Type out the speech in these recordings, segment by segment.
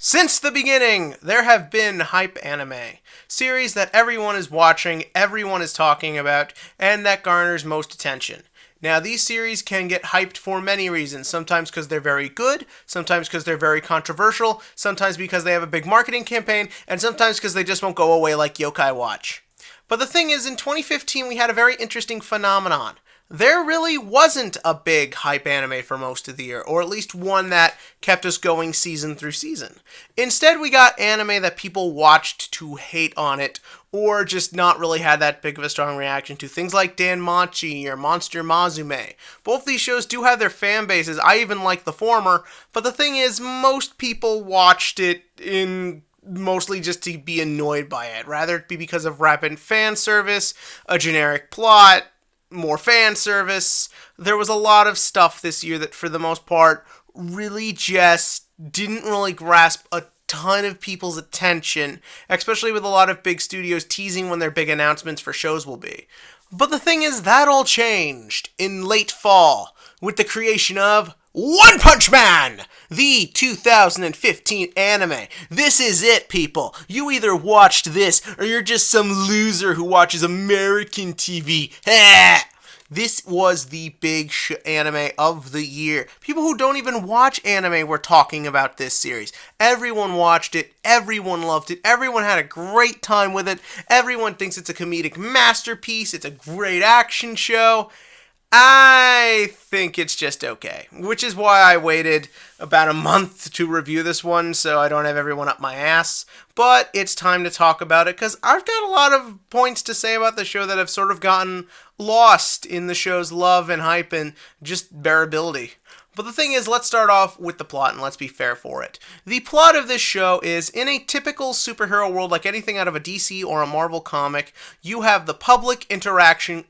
Since the beginning, there have been hype anime, series that everyone is watching, everyone is talking about, and that garners most attention. Now, these series can get hyped for many reasons, sometimes because they're very good, sometimes because they're very controversial, sometimes because they have a big marketing campaign, and sometimes because they just won't go away like Yokai Watch. But the thing is, in 2015, we had a very interesting phenomenon. There really wasn't a big hype anime for most of the year, or at least one that kept us going season through season. Instead, we got anime that people watched to hate on it, or just not really had that big of a strong reaction to. Things like Danmachi or Monster Mazume. Both these shows do have their fan bases. I even like the former, but the thing is, most people watched it in mostly just to be annoyed by it. Rather it be because of rapid fan service, a generic plot, more fan service. There was a lot of stuff this year that for the most part really just didn't really grasp a ton of people's attention, especially with a lot of big studios teasing when their big announcements for shows will be. But the thing is, that all changed in late fall with the creation of One Punch Man, the 2015 anime. This is it, people. You either watched this or you're just some loser who watches American TV. This was the big anime of the year. People who don't even watch anime were talking about this series. Everyone watched it. Everyone loved it. Everyone had a great time with it. Everyone thinks it's a comedic masterpiece. It's a great action show. I think it's just okay, which is why I waited about a month to review this one so I don't have everyone up my ass. But it's time to talk about it because I've got a lot of points to say about the show that have sort of gotten lost in the show's love and hype and just bearability. But the thing is, let's start off with the plot, and let's be fair for it. The plot of this show is, in a typical superhero world like anything out of a DC or a Marvel comic, you have the public interacting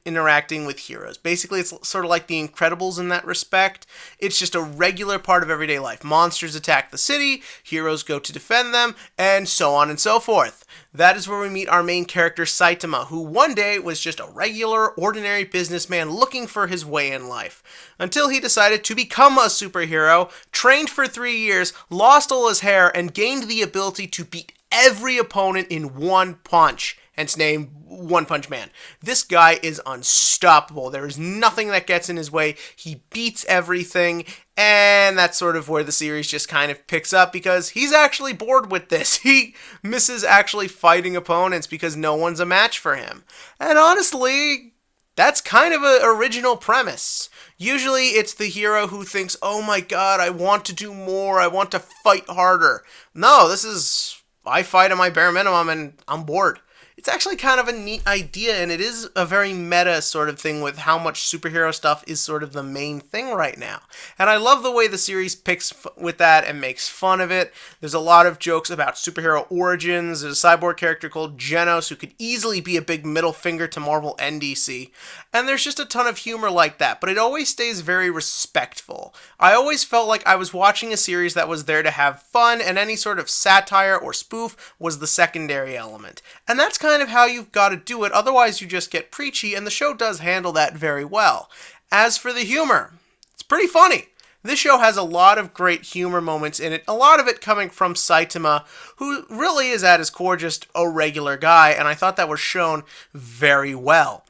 with heroes. Basically, it's sort of like The Incredibles in that respect. It's just a regular part of everyday life. Monsters attack the city, heroes go to defend them, and so on and so forth. That is where we meet our main character, Saitama, who one day was just a regular, ordinary businessman looking for his way in life. Until he decided to become a superhero, trained for 3 years, lost all his hair, and gained the ability to beat every opponent in one punch. Hence name One Punch Man. This guy is unstoppable. There is nothing that gets in his way. He beats everything, and that's sort of where the series just kind of picks up because he's actually bored with this. He misses actually fighting opponents because no one's a match for him. And honestly, that's kind of an original premise. Usually it's the hero who thinks, oh my god, I want to do more, I want to fight harder. No, this is, I fight at my bare minimum and I'm bored. It's actually kind of a neat idea, and it is a very meta sort of thing with how much superhero stuff is sort of the main thing right now. And I love the way the series picks with that and makes fun of it. There's a lot of jokes about superhero origins. There's a cyborg character called Genos who could easily be a big middle finger to Marvel and DC. And there's just a ton of humor like that, but it always stays very respectful. I always felt like I was watching a series that was there to have fun, and any sort of satire or spoof was the secondary element. And that's kind of how you've got to do it, otherwise you just get preachy, and the show does handle that very well. As for the humor, it's pretty funny. This show has a lot of great humor moments in it, a lot of it coming from Saitama, who really is at his core just a regular guy, and I thought that was shown very well.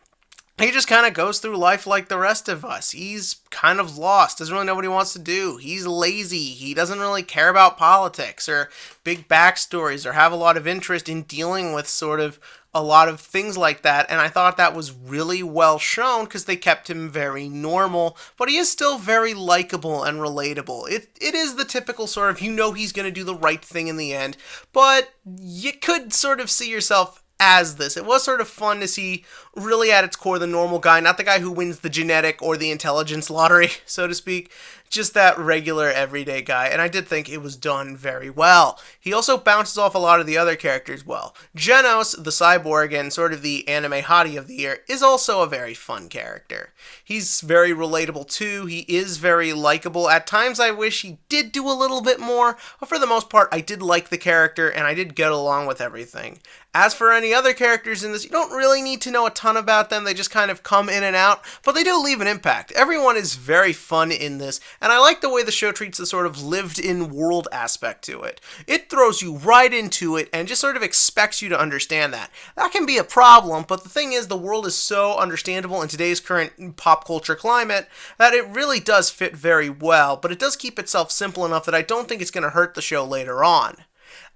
He just kind of goes through life like the rest of us. He's kind of lost, doesn't really know what he wants to do. He's lazy. He doesn't really care about politics or big backstories or have a lot of interest in dealing with sort of a lot of things like that. And I thought that was really well shown because they kept him very normal, but he is still very likable and relatable. It is the typical sort of, you know he's going to do the right thing in the end, but you could sort of see yourself as this. It was sort of fun to see really at its core the normal guy, not the guy who wins the genetic or the intelligence lottery, so to speak, just that regular everyday guy, and I did think it was done very well. He also bounces off a lot of the other characters well. Genos, the cyborg and sort of the anime hottie of the year, is also a very fun character. He's very relatable too, he is very likable. At times I wish he did do a little bit more, but for the most part I did like the character and I did get along with everything. As for any other characters in this, you don't really need to know a ton about them, they just kind of come in and out, but they do leave an impact. Everyone is very fun in this, And I like the way the show treats the sort of lived-in world aspect to it. It throws you right into it and just sort of expects you to understand that. That can be a problem, but the thing is, the world is so understandable in today's current pop culture climate that it really does fit very well, but it does keep itself simple enough that I don't think it's going to hurt the show later on.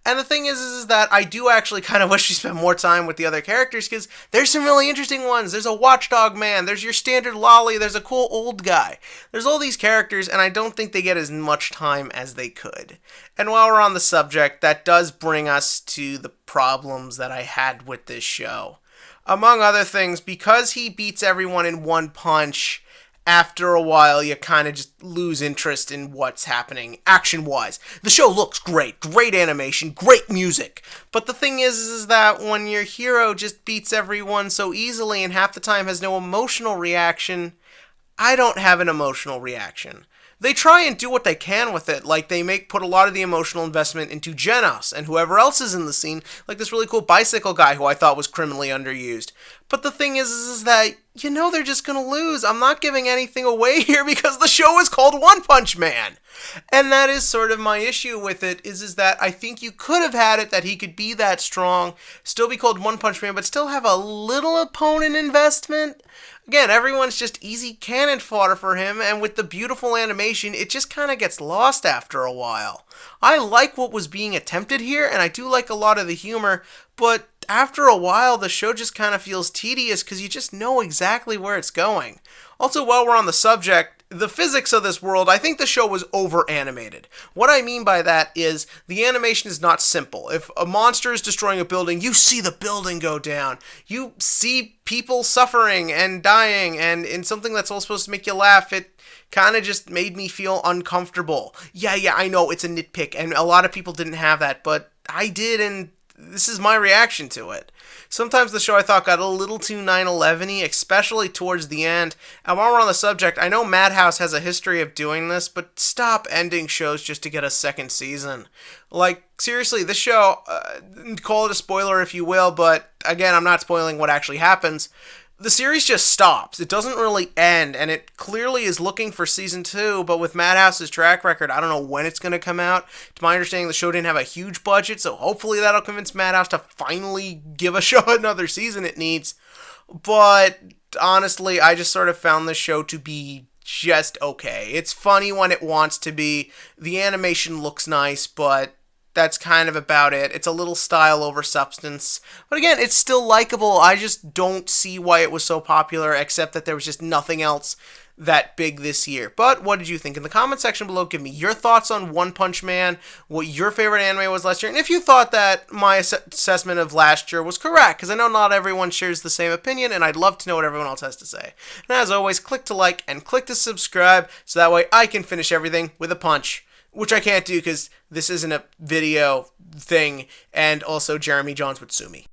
And the thing is that I do actually kind of wish we spent more time with the other characters, because there's some really interesting ones. There's a watchdog man, there's your standard lolly, there's a cool old guy. There's all these characters, and I don't think they get as much time as they could. And while we're on the subject, that does bring us to the problems that I had with this show. Among other things, because he beats everyone in one punch, after a while, you kind of just lose interest in what's happening action-wise. The show looks great, great animation, great music. But the thing is that when your hero just beats everyone so easily and half the time has no emotional reaction, I don't have an emotional reaction. They try and do what they can with it, like they put a lot of the emotional investment into Genos and whoever else is in the scene, like this really cool bicycle guy who I thought was criminally underused. But the thing is that, they're just gonna lose. I'm not giving anything away here because the show is called One Punch Man. And that is sort of my issue with it, is that I think you could have had it that he could be that strong, still be called One Punch Man, but still have a little opponent investment. Again, everyone's just easy cannon fodder for him, and with the beautiful animation, it just kind of gets lost after a while. I like what was being attempted here, and I do like a lot of the humor, but after a while, the show just kind of feels tedious because you just know exactly where it's going. Also, while we're on the subject, the physics of this world, I think the show was over-animated. What I mean by that is the animation is not simple. If a monster is destroying a building, you see the building go down. You see people suffering and dying, and in something that's all supposed to make you laugh, it kind of just made me feel uncomfortable. Yeah, I know it's a nitpick, and a lot of people didn't have that, but I did, and this is my reaction to it. Sometimes the show I thought got a little too 9/11-y, especially towards the end. And while we're on the subject, I know Madhouse has a history of doing this, but stop ending shows just to get a second season. Like, seriously, this show, call it a spoiler if you will, but again, I'm not spoiling what actually happens. The series just stops. It doesn't really end, and it clearly is looking for season 2, but with Madhouse's track record, I don't know when it's going to come out. To my understanding, the show didn't have a huge budget, so hopefully that'll convince Madhouse to finally give a show another season it needs. But honestly, I just sort of found this show to be just okay. It's funny when it wants to be. The animation looks nice, but that's kind of about it. It's a little style over substance. But again, it's still likable. I just don't see why it was so popular, except that there was just nothing else that big this year. But what did you think? In the comment section below, give me your thoughts on One Punch Man, what your favorite anime was last year, and if you thought that my assessment of last year was correct, because I know not everyone shares the same opinion, and I'd love to know what everyone else has to say. And as always, click to like and click to subscribe, so that way I can finish everything with a punch. Which I can't do because this isn't a video thing, and also Jeremy Johns would sue me.